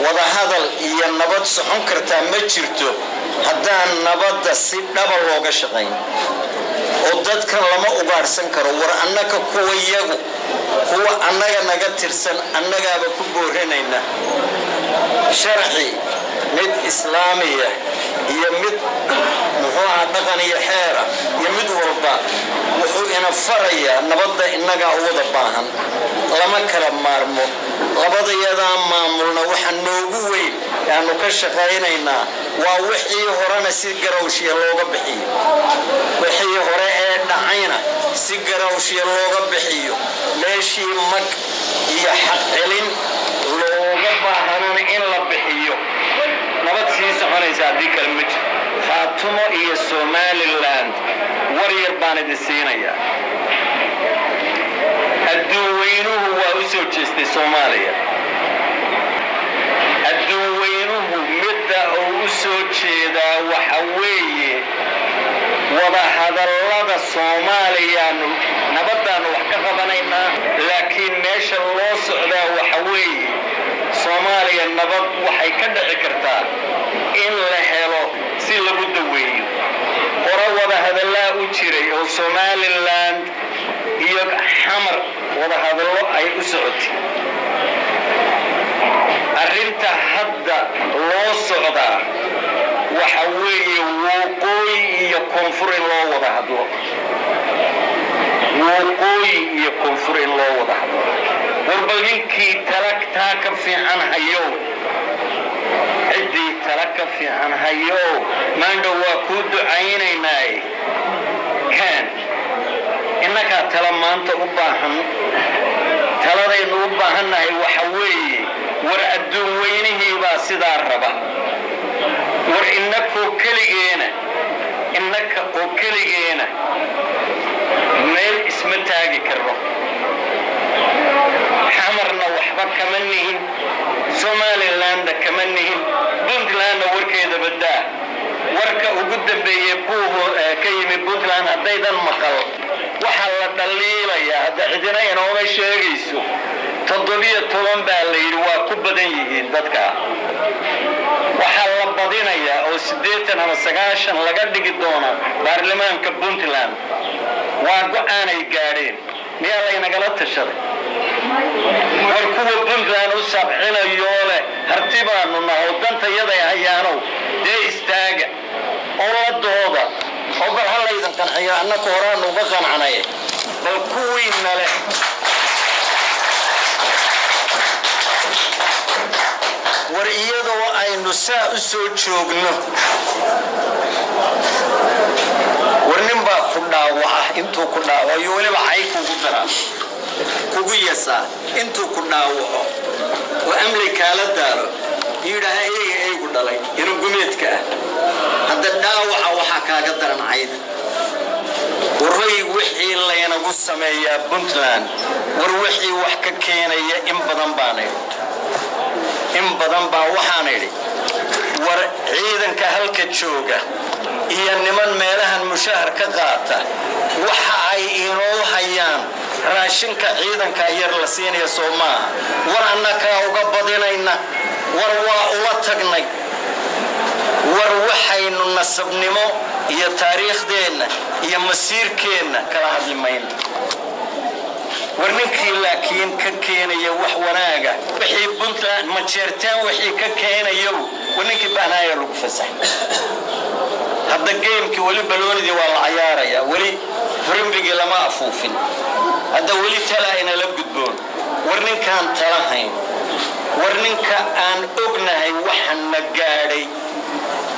wada hadal iyo nabad socon kartaa ma jirto haddaan nabadda si dhaba looga shaqayn oo dadkan lama ugaarsan karo war annaka kuwa annaga naga tirsan annagaaba ku boorinayna sharci mid islaamiya iyo mid dhaqan iyo xeera iyo mid walba wuxuu ina farayaa nabadda innaga wada baahan lama kala maarmo labadayada maamulna waxa noogu weyn aanu ka shaqaynaynaa waa wixii horena si garawshiya looga bixiyo wixii hore ee dhacayna si garawshiya looga bixiyo meeshii mag iyo xaq celin looga baahanana in la bixiyo nabad sii soconaysa haddii kale ma jiro Khaatumo iyo Somaliland waryar baan idin siinayaa adduunyuhu waa u soo jeestay Soomaaliya adduunyuhu midda uu soo jeedaa waxa weeye wada hadallada Soomaaliya nabadaan wax ka qabanaynaa laakiin meesha loo socdaa waxa weeye Soomaaliya nabad waxay ka dhici kartaa in la helo si lagu daweeyo hore wada hadallaa u jiray oo Somaliland iyo xamar wada hadallo ay u socotay arrinta hadda loo socdaa waxa weeye waqooyi iyo koonfur in loo wada hadlo waqooyi iyo koonfur in loo wada hadlo warbalyinkii taraktaa ka fiican hayo ciddii taraka fiican hayo maanta waa ku ducaynaynaa kan innaka tala maanta u baahan taladaynu u baahannahay waxa weeye war adduun weynihii baa sidaa raba war innaka oo keligeena meel isma taagi karno xamarna waxba kama nihin Somaliland kama nihin Puntland warkeeda badaa warka ugu dambeeyay ka yimid Puntland haddaydan maqal waxa la dhaliilaya hadda cidina inoo sheegayso 17 baa la yiri waa ku badan yihiin dadka waxa la badinaya oo 80 ama 90 laga dhigi doona baarlamaanka Puntland waa go'aan ay gaareen miyaa la inagala tashaday warkuwa Puntland u sabcinayo leh hartibaanu nahay dantayada hayaano dee istaaga oo dooda oo bal halaydan qanciyo annaka horaan uga qancanay bal kuwiina leh war iyadoo aynu saa u soo joogno warnin baa ku dhaawaca intuu ku dhaawayo waliba ay kugu daraa kugu yasa intuu ku dhaawaco oo amlika la daaro yiraahdo eeygu dhalay inuu gumeedka hadda dhaawaca waxa kaaga daran ayda waray wixii laynagu sameeyaa Puntland war wixii wax ka keenaya in badan baa waxaan idhi war ciidanka halka jooga iyo niman meelahan mushahar ka qaata waxa ay inoo hayaan raashinka ciidanka yar la siinaya Soomaa war annaka uga badinayna war waa ula tagnay war waxaynu nasabnimo iyo taariikhdeena iyo masiirkeena kala hadlimayn warninkii laakiin ka keenaya wax wanaaga wixii Puntland ma jeertaan wixii ka keenayo warninkii baanaya lagu fasax hadda geemkii wali baloonidii waa la ciyaaraya wali frimbiga lama afuufin hadda wali talaayna la gudboon warninkaan talahayn warninka aan ognahay waxan na gaadhay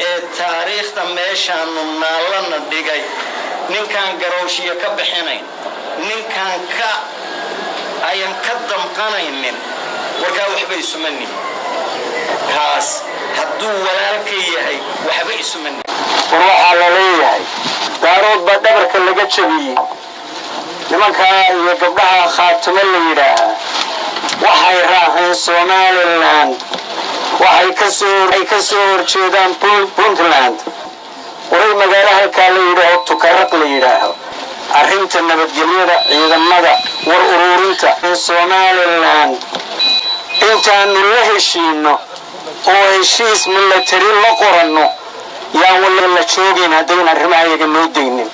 ee taariikhda meeshaanu naalana dhigay ninkaan garowshiya ka bixinayn ninkaan ka ayan ka damqanaynin warkaa waxba isumanin kaas hadduu walaalka yahay waxba isumanin waxa la leeyahay daarood ba dhabarka laga jabiyay nimanka iyo gabdhaha Khaatumo la yiraahdo waxay raaceen Somaliland waxay ka soo horjeedaan Puntland waray magaalaha kale yiraahdo tukaraq la yiraahdo arrinta nabadgelyada ciidamada war ururinta Somaliland intaan la heshiino وهشيس من التري لقرنه يا ولا لا شوقين هذين الرماية جنودين